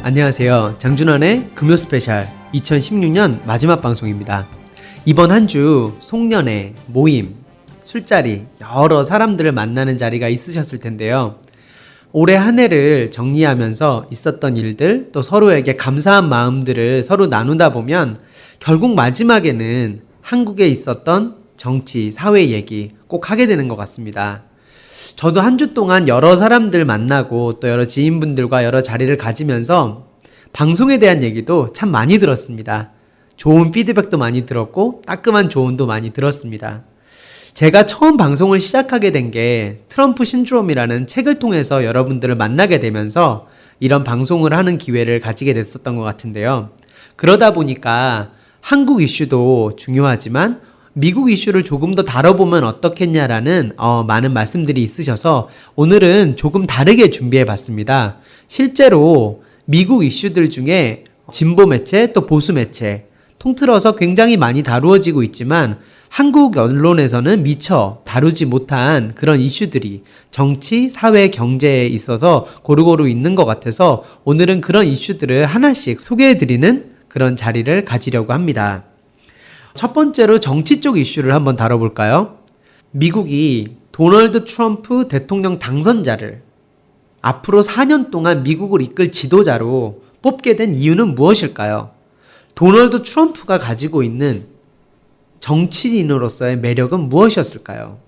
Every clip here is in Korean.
안녕하세요. 장준환의 금요 스페셜 2016년 마지막 방송입니다. 이번 한 주 송년회, 모임, 술자리, 여러 사람들을 만나는 자리가 있으셨을 텐데요. 올해 한 해를 정리하면서 있었던 일들, 또 서로에게 감사한 마음들을 서로 나누다 보면 결국 마지막에는 한국에 있었던 정치, 사회 얘기 꼭 하게 되는 것 같습니다. 저도 한 주 동안 여러 사람들 만나고 또 여러 지인분들과 여러 자리를 가지면서 방송에 대한 얘기도 참 많이 들었습니다. 좋은 피드백도 많이 들었고 따끔한 조언도 많이 들었습니다. 제가 처음 방송을 시작하게 된 게 트럼프 신드롬이라는 책을 통해서 여러분들을 만나게 되면서 이런 방송을 하는 기회를 가지게 됐었던 것 같은데요. 그러다 보니까 한국 이슈도 중요하지만 미국 이슈를 조금 더 다뤄보면 어떻겠냐라는 많은 말씀들이 있으셔서 오늘은 조금 다르게 준비해봤습니다. 실제로 미국 이슈들 중에 진보 매체 또 보수 매체 통틀어서 굉장히 많이 다루어지고 있지만 한국 언론에서는 미처 다루지 못한 그런 이슈들이 정치, 사회, 경제에 있어서 고루고루 있는 것 같아서 오늘은 그런 이슈들을 하나씩 소개해드리는 그런 자리를 가지려고 합니다. 첫 번째로 정치 쪽 이슈를 한번 다뤄볼까요? 미국이 도널드 트럼프 대통령 당선자를 앞으로 4년 동안 미국을 이끌 지도자로 뽑게 된 이유는 무엇일까요? 도널드 트럼프가 가지고 있는 정치인으로서의 매력은 무엇이었을까요?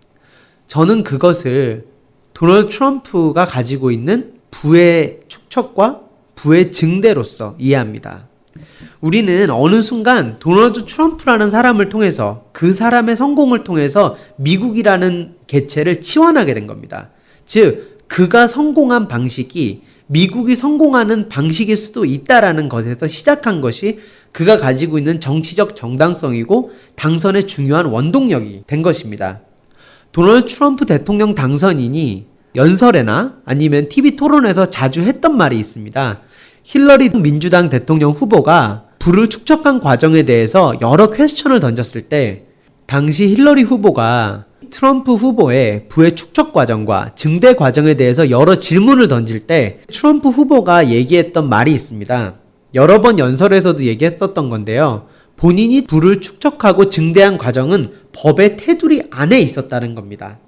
저는 그것을 도널드 트럼프가 가지고 있는 부의 축척과 부의 증대로서 이해합니다. 우리는 어느 순간 도널드 트럼프라는 사람을 통해서 그 사람의 성공을 통해서 미국이라는 개체를 치환하게 된 겁니다. 즉, 그가 성공한 방식이 미국이 성공하는 방식일 수도 있다라는 것에서 시작한 것이 그가 가지고 있는 정치적 정당성이고 당선의 중요한 원동력이 된 것입니다. 도널드 트럼프 대통령 당선인이 연설회나 아니면 TV 토론에서 자주 했던 말이 있습니다. 힐러리 민주당 대통령 후보가 부를 축적한 과정에 대해서 여러 퀘스천을 던졌을 때 당시 힐러리 후보가 트럼프 후보의 부의 축적 과정과 증대 과정에 대해서 여러 질문을 던질 때 트럼프 후보가 얘기했던 말이 있습니다. 여러 번 연설에서도 얘기했었던 건데요. 본인이 부를 축적하고 증대한 과정은 법의 테두리 안에 있었다는 겁니다.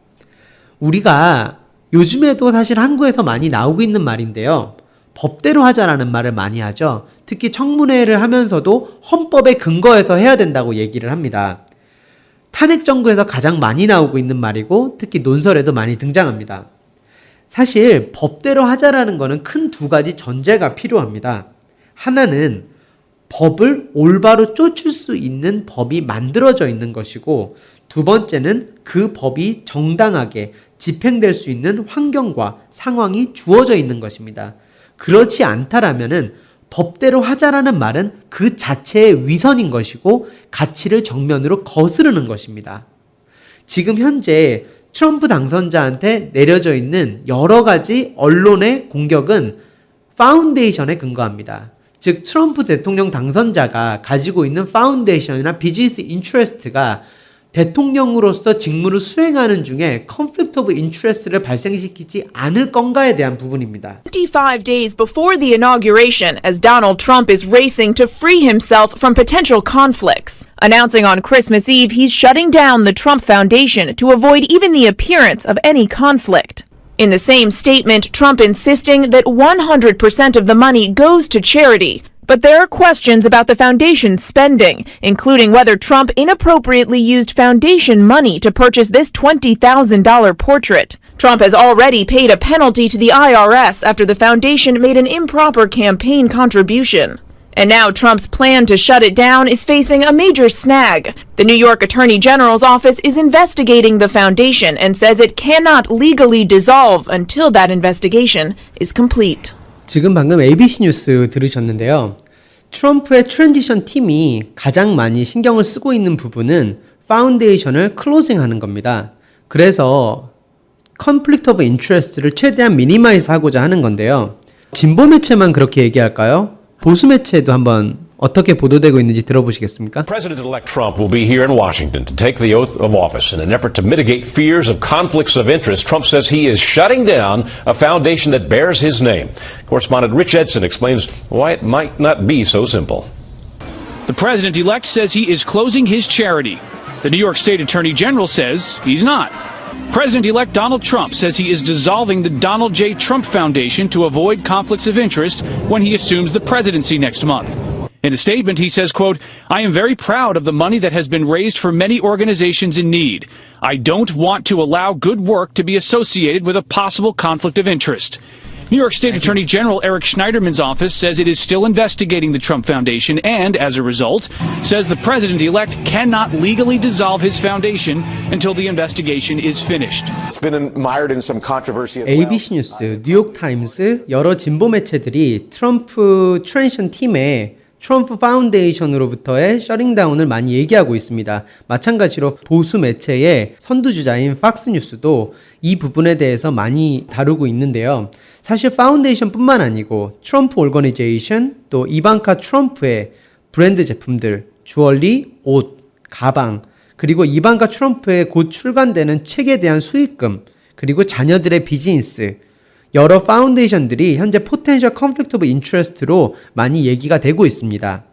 우리가 요즘에도 사실 한국에서 많이 나오고 있는 말인데요. 법대로 하자라는 말을 많이 하죠. 특히 청문회를 하면서도 헌법에 근거해서 해야 된다고 얘기를 합니다. 탄핵 정부에서 가장 많이 나오고 있는 말이고 특히 논설에도 많이 등장합니다. 사실 법대로 하자라는 거는 큰 두 가지 전제가 필요합니다. 하나는 법을 올바로 쫓을 수 있는 법이 만들어져 있는 것이고 두 번째는 그 법이 정당하게 집행될 수 있는 환경과 상황이 주어져 있는 것입니다. 그렇지 않다라면은 법대로 하자라는 말은 그 자체의 위선인 것이고 가치를 정면으로 거스르는 것입니다. 지금 현재 트럼프 당선자한테 내려져 있는 여러 가지 언론의 공격은 파운데이션에 근거합니다. 즉 트럼프 대통령 당선자가 가지고 있는 파운데이션이나 비즈니스 인트레스트가 대통령으로서 직무를 수행하는 중에 conflict of interest를 발생시키지 않을 건가에 대한 부분입니다. 25 days before the inauguration, as Donald Trump is racing to free himself from potential conflicts. Announcing on Christmas Eve he's shutting down the Trump Foundation to avoid even the appearance of any conflict. In the same statement, Trump insisting that 100% of the money goes to charity. But there are questions about the foundation's spending, including whether Trump inappropriately used foundation money to purchase this $20,000 portrait. Trump has already paid a penalty to the IRS after the foundation made an improper campaign contribution. And now Trump's plan to shut it down is facing a major snag. The New York Attorney General's office is investigating the foundation and says it cannot legally dissolve until that investigation is complete. 지금 방금 ABC 뉴스 들으셨는데요. 트럼프의 트랜지션 팀이 가장 많이 신경을 쓰고 있는 부분은 파운데이션을 클로징하는 겁니다. 그래서 conflict of interest를 최대한 미니마이즈 하고자 하는 건데요. 진보 매체만 그렇게 얘기할까요? 보수 매체도 한번 어떻게 보도되고 있는지 들어보시겠습니까? President-elect Trump will be here in Washington to take the oath of office. In an effort to mitigate fears of conflicts of interest, Trump says he is shutting down a foundation that bears his name. Correspondent Rich Edson explains why it might not be so simple. The president-elect says he is closing his charity. The New York State Attorney General says he's not. President-elect Donald Trump says he is dissolving the Donald J. Trump Foundation to avoid conflicts of interest when he assumes the presidency next month. In a statement, he says, quote, "I am very proud of the money that has been raised for many organizations in need. I don't want to allow good work to be associated with a possible conflict of interest." New York State Attorney General Eric Schneiderman's office says it is still investigating the Trump Foundation and, as a result, says the president-elect cannot legally dissolve his foundation until the investigation is finished. It's been mired in some controversy as well. ABC 뉴스, 뉴욕타임스, 여러 진보 매체들이 트럼프 트랜지션 팀의 트럼프 파운데이션으로부터의 셔링다운을 많이 얘기하고 있습니다. 마찬가지로 보수 매체의 선두주자인 팍스뉴스도 이 부분에 대해서 많이 다루고 있는데요. 사실 파운데이션 뿐만 아니고 트럼프 오거니제이션, 또 이방카 트럼프의 브랜드 제품들, 주얼리, 옷, 가방, 그리고 이방카 트럼프의 곧 출간되는 책에 대한 수익금, 그리고 자녀들의 비즈니스, 여러 파운데이션들이 현재 포텐셜 컨플릭트 오브 인트레스트로 많이 얘기가 되고 있습니다.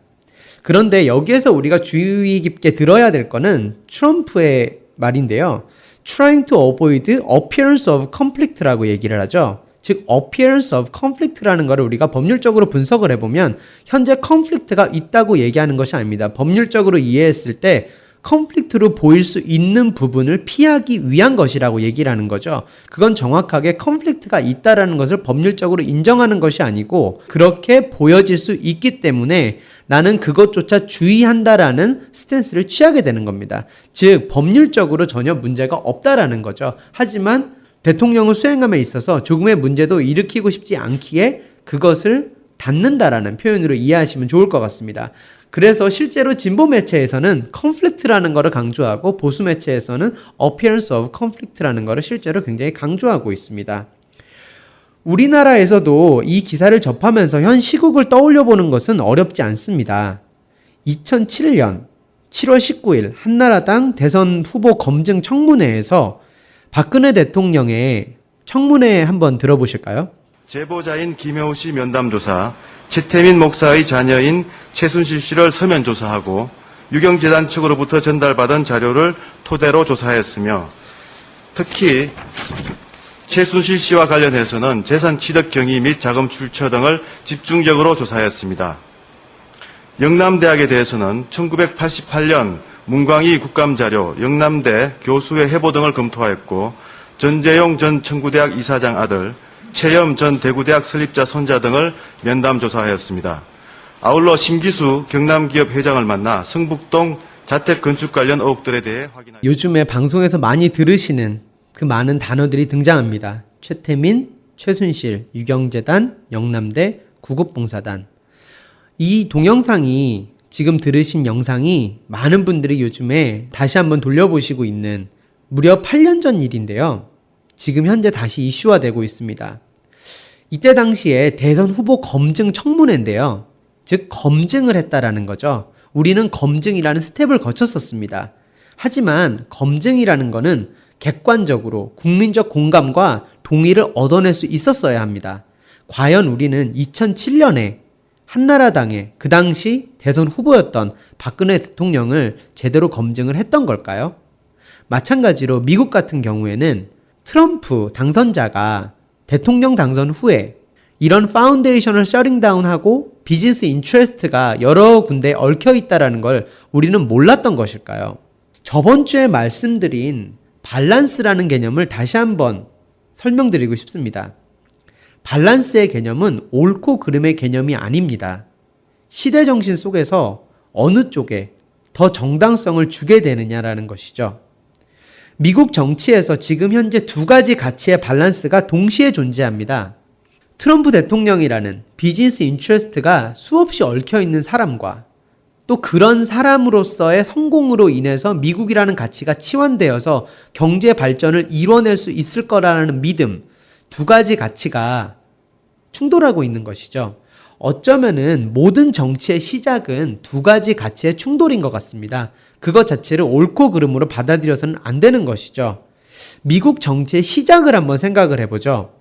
그런데 여기에서 우리가 주의 깊게 들어야 될 거는 트럼프의 말인데요. Trying to avoid appearance of conflict라고 얘기를 하죠. 즉 appearance of conflict라는 것을 우리가 법률적으로 분석을 해보면 현재 conflict가 있다고 얘기하는 것이 아닙니다. 법률적으로 이해했을 때 컨플릭트로 보일 수 있는 부분을 피하기 위한 것이라고 얘기를 하는 거죠. 그건 정확하게 컨플릭트가 있다라는 것을 법률적으로 인정하는 것이 아니고 그렇게 보여질 수 있기 때문에 나는 그것조차 주의한다라는 스탠스를 취하게 되는 겁니다. 즉 법률적으로 전혀 문제가 없다라는 거죠. 하지만 대통령을 수행함에 있어서 조금의 문제도 일으키고 싶지 않기에 그것을 닫는다라는 표현으로 이해하시면 좋을 것 같습니다. 그래서 실제로 진보 매체에서는 conflict라는 것을 강조하고 보수 매체에서는 appearance of conflict라는 것을 실제로 굉장히 강조하고 있습니다. 우리나라에서도 이 기사를 접하면서 현 시국을 떠올려 보는 것은 어렵지 않습니다. 2007년 7월 19일 한나라당 대선 후보 검증 청문회에서 박근혜 대통령의 청문회 한번 들어보실까요? 제보자인 김효우 씨 면담조사, 최태민 목사의 자녀인 최순실 씨를 서면 조사하고 유경재단 측으로부터 전달받은 자료를 토대로 조사했으며 특히 최순실 씨와 관련해서는 재산 취득 경위 및 자금 출처 등을 집중적으로 조사했습니다. 영남대학에 대해서는 1988년 문광희 국감자료, 영남대 교수의 해보 등을 검토하였고 전재용 전 청구대학 이사장 아들, 최염 전 대구대학 설립자 손자 등을 면담 조사하였습니다. 아울러 신기수 경남기업 회장을 만나 성북동 자택 건축 관련 의혹들에 대해 확인하였습니다. 요즘에 방송에서 많이 들으시는 그 많은 단어들이 등장합니다. 최태민, 최순실, 유경재단, 영남대, 구급봉사단. 이 동영상이 지금 들으신 영상이 많은 분들이 요즘에 다시 한번 돌려보시고 있는 무려 8년 전 일인데요. 지금 현재 다시 이슈화되고 있습니다. 이때 당시에 대선 후보 검증 청문회인데요. 즉 검증을 했다라는 거죠. 우리는 검증이라는 스텝을 거쳤었습니다. 하지만 검증이라는 거는 객관적으로 국민적 공감과 동의를 얻어낼 수 있었어야 합니다. 과연 우리는 2007년에 한나라당의 그 당시 대선 후보였던 박근혜 대통령을 제대로 검증을 했던 걸까요? 마찬가지로 미국 같은 경우에는 트럼프 당선자가 대통령 당선 후에 이런 파운데이션을 셔링다운하고 비즈니스 인트레스트가 여러 군데에 얽혀있다는 걸 우리는 몰랐던 것일까요? 저번 주에 말씀드린 밸런스라는 개념을 다시 한번 설명드리고 싶습니다. 밸런스의 개념은 옳고 그름의 개념이 아닙니다. 시대정신 속에서 어느 쪽에 더 정당성을 주게 되느냐라는 것이죠. 미국 정치에서 지금 현재 두 가지 가치의 밸런스가 동시에 존재합니다. 트럼프 대통령이라는 비즈니스 인트레스트가 수없이 얽혀있는 사람과 또 그런 사람으로서의 성공으로 인해서 미국이라는 가치가 치환되어서 경제 발전을 이뤄낼 수 있을 거라는 믿음, 두 가지 가치가 충돌하고 있는 것이죠. 어쩌면은 모든 정치의 시작은 두 가지 가치의 충돌인 것 같습니다. 그것 자체를 옳고 그름으로 받아들여서는 안 되는 것이죠. 미국 정치의 시작을 한번 생각을 해보죠.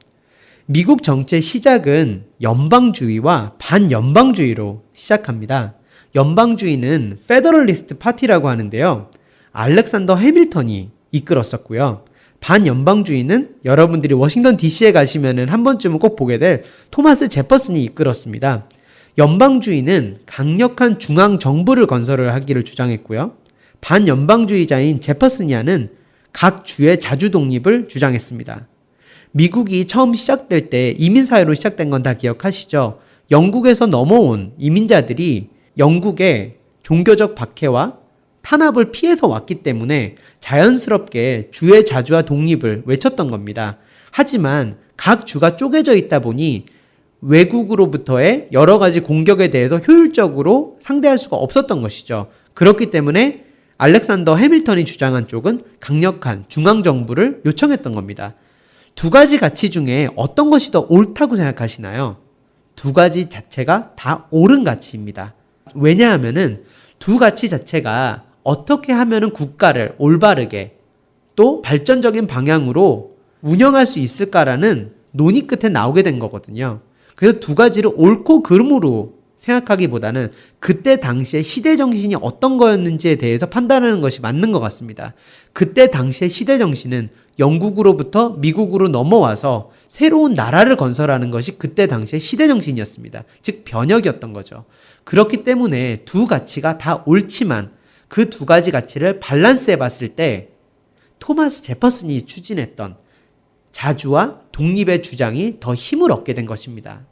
미국 정치의 시작은 연방주의와 반연방주의로 시작합니다. 연방주의는 페더럴리스트 파티라고 하는데요. 알렉산더 해밀턴이 이끌었었고요. 반연방주의는 여러분들이 워싱턴 DC에 가시면 한 번쯤은 꼭 보게 될 토마스 제퍼슨이 이끌었습니다. 연방주의는 강력한 중앙정부를 건설을 하기를 주장했고요. 반연방주의자인 제퍼슨이아는 각 주의 자주 독립을 주장했습니다. 미국이 처음 시작될 때 이민사회로 시작된 건 다 기억하시죠? 영국에서 넘어온 이민자들이 영국의 종교적 박해와 탄압을 피해서 왔기 때문에 자연스럽게 주의 자주와 독립을 외쳤던 겁니다. 하지만 각 주가 쪼개져 있다 보니 외국으로부터의 여러 가지 공격에 대해서 효율적으로 상대할 수가 없었던 것이죠. 그렇기 때문에 알렉산더 해밀턴이 주장한 쪽은 강력한 중앙정부를 요청했던 겁니다. 두 가지 가치 중에 어떤 것이 더 옳다고 생각하시나요? 두 가지 자체가 다 옳은 가치입니다. 왜냐하면은 두 가치 자체가 어떻게 하면은 국가를 올바르게 또 발전적인 방향으로 운영할 수 있을까라는 논의 끝에 나오게 된 거거든요. 그래서 두 가지를 옳고 그름으로 생각하기보다는 그때 당시의 시대 정신이 어떤 거였는지에 대해서 판단하는 것이 맞는 것 같습니다. 그때 당시의 시대 정신은 영국으로부터 미국으로 넘어와서 새로운 나라를 건설하는 것이 그때 당시의 시대 정신이었습니다. 즉 변혁이었던 거죠. 그렇기 때문에 두 가치가 다 옳지만 그 두 가지 가치를 밸런스해 봤을 때 토마스 제퍼슨이 추진했던 자주와 독립의 주장이 더 힘을 얻게 된 것입니다.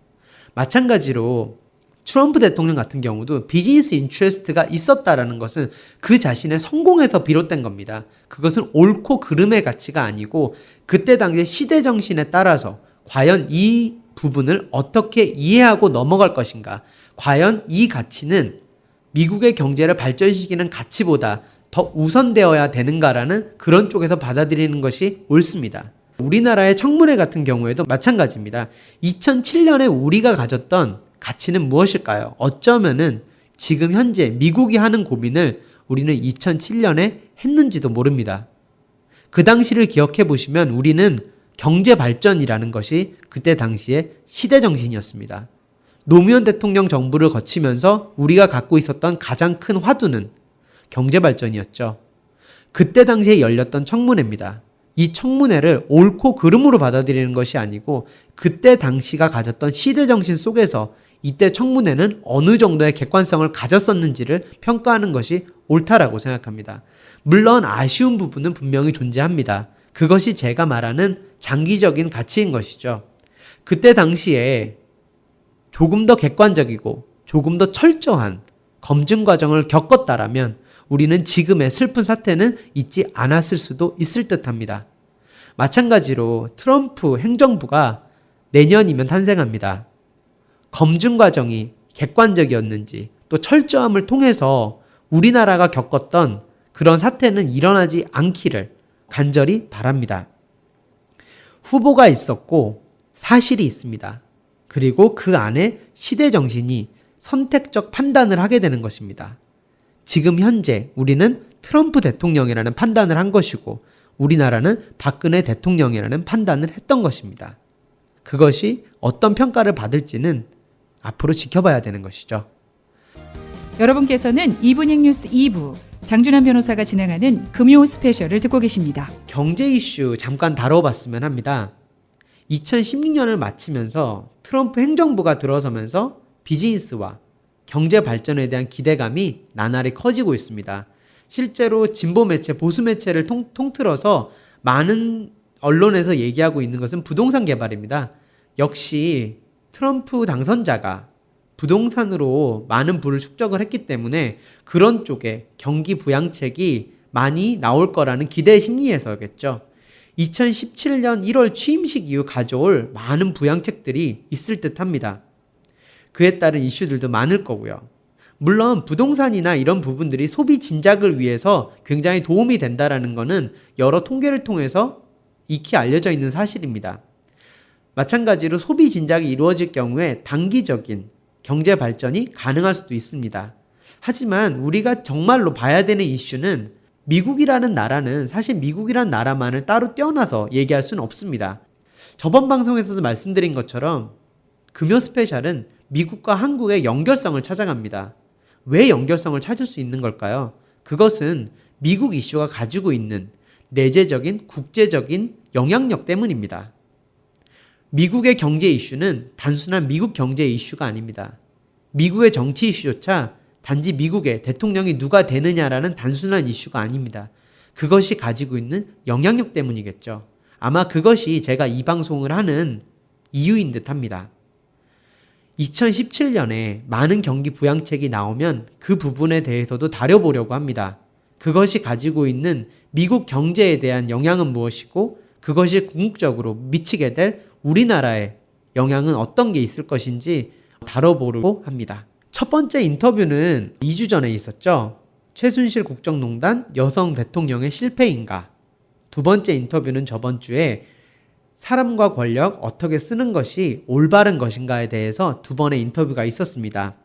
마찬가지로 트럼프 대통령 같은 경우도 비즈니스 인트레스트가 있었다라는 것은 그 자신의 성공에서 비롯된 겁니다. 그것은 옳고 그름의 가치가 아니고 그때 당시의 시대 정신에 따라서 과연 이 부분을 어떻게 이해하고 넘어갈 것인가, 과연 이 가치는 미국의 경제를 발전시키는 가치보다 더 우선되어야 되는가라는 그런 쪽에서 받아들이는 것이 옳습니다. 우리나라의 청문회 같은 경우에도 마찬가지입니다. 2007년에 우리가 가졌던 가치는 무엇일까요? 어쩌면은 지금 현재 미국이 하는 고민을 우리는 2007년에 했는지도 모릅니다. 그 당시를 기억해 보시면 우리는 경제 발전이라는 것이 그때 당시의 시대 정신이었습니다. 노무현 대통령 정부를 거치면서 우리가 갖고 있었던 가장 큰 화두는 경제 발전이었죠. 그때 당시에 열렸던 청문회입니다. 이 청문회를 옳고 그름으로 받아들이는 것이 아니고 그때 당시가 가졌던 시대 정신 속에서 이때 청문회는 어느 정도의 객관성을 가졌었는지를 평가하는 것이 옳다라고 생각합니다. 물론 아쉬운 부분은 분명히 존재합니다. 그것이 제가 말하는 장기적인 가치인 것이죠. 그때 당시에 조금 더 객관적이고 조금 더 철저한 검증 과정을 겪었다라면 우리는 지금의 슬픈 사태는 있지 않았을 수도 있을 듯합니다. 마찬가지로 트럼프 행정부가 내년이면 탄생합니다. 검증 과정이 객관적이었는지 또 철저함을 통해서 우리나라가 겪었던 그런 사태는 일어나지 않기를 간절히 바랍니다. 후보가 있었고 사실이 있습니다. 그리고 그 안에 시대 정신이 선택적 판단을 하게 되는 것입니다. 지금 현재 우리는 트럼프 대통령이라는 판단을 한 것이고 우리나라는 박근혜 대통령이라는 판단을 했던 것입니다. 그것이 어떤 평가를 받을지는 앞으로 지켜봐야 되는 것이죠. 여러분께서는 이브닝 뉴스 2부 장준환 변호사가 진행하는 금요 스페셜을 듣고 계십니다. 경제 이슈 잠깐 다뤄봤으면 합니다. 2016년을 마치면서 트럼프 행정부가 들어서면서 비즈니스와 경제 발전에 대한 기대감이 나날이 커지고 있습니다. 실제로 진보 매체, 보수 매체를 통틀어서 많은 언론에서 얘기하고 있는 것은 부동산 개발입니다. 역시 트럼프 당선자가 부동산으로 많은 부를 축적을 했기 때문에 그런 쪽에 경기 부양책이 많이 나올 거라는 기대 심리에서겠죠. 2017년 1월 취임식 이후 가져올 많은 부양책들이 있을 듯합니다. 그에 따른 이슈들도 많을 거고요. 물론 부동산이나 이런 부분들이 소비 진작을 위해서 굉장히 도움이 된다라는 것은 여러 통계를 통해서 익히 알려져 있는 사실입니다. 마찬가지로 소비 진작이 이루어질 경우에 단기적인 경제 발전이 가능할 수도 있습니다. 하지만 우리가 정말로 봐야 되는 이슈는 미국이라는 나라는 사실 미국이라는 나라만을 따로 떼어놔서 얘기할 수는 없습니다. 저번 방송에서도 말씀드린 것처럼 금요 스페셜은 미국과 한국의 연결성을 찾아갑니다. 왜 연결성을 찾을 수 있는 걸까요? 그것은 미국 이슈가 가지고 있는 내재적인 국제적인 영향력 때문입니다. 미국의 경제 이슈는 단순한 미국 경제 이슈가 아닙니다. 미국의 정치 이슈조차 단지 미국의 대통령이 누가 되느냐라는 단순한 이슈가 아닙니다. 그것이 가지고 있는 영향력 때문이겠죠. 아마 그것이 제가 이 방송을 하는 이유인 듯 합니다. 2017년에 많은 경기 부양책이 나오면 그 부분에 대해서도 다뤄보려고 합니다. 그것이 가지고 있는 미국 경제에 대한 영향은 무엇이고 그것이 궁극적으로 미치게 될 우리나라의 영향은 어떤 게 있을 것인지 다뤄보려고 합니다. 첫 번째 인터뷰는 2주 전에 있었죠. 최순실 국정농단 여성 대통령의 실패인가. 두 번째 인터뷰는 저번 주에 사람과 권력 어떻게 쓰는 것이 올바른 것인가에 대해서 두 번의 인터뷰가 있었습니다.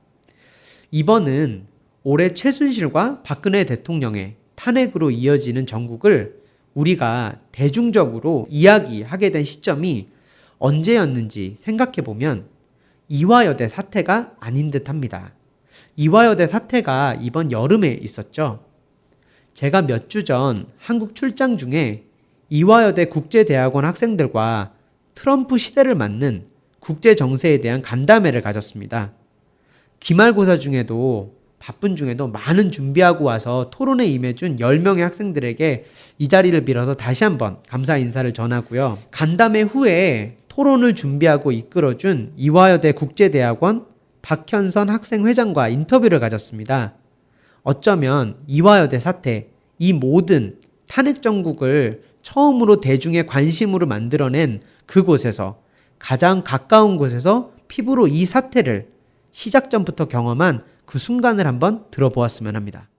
이번은 올해 최순실과 박근혜 대통령의 탄핵으로 이어지는 전국을 우리가 대중적으로 이야기하게 된 시점이 언제였는지 생각해보면 이화여대 사태가 아닌 듯 합니다. 이화여대 사태가 이번 여름에 있었죠. 제가 몇 주 전 한국 출장 중에 이화여대 국제대학원 학생들과 트럼프 시대를 맞는 국제 정세에 대한 간담회를 가졌습니다. 기말고사 중에도 바쁜 중에도 많은 준비하고 와서 토론에 임해준 10명의 학생들에게 이 자리를 빌어서 다시 한번 감사 인사를 전하고요. 간담회 후에 토론을 준비하고 이끌어준 이화여대 국제대학원 박현선 학생회장과 인터뷰를 가졌습니다. 어쩌면 이화여대 사태, 이 모든 탄핵 정국을 처음으로 대중의 관심으로 만들어낸 그곳에서 가장 가까운 곳에서 피부로 이 사태를 시작 전부터 경험한 그 순간을 한번 들어보았으면 합니다.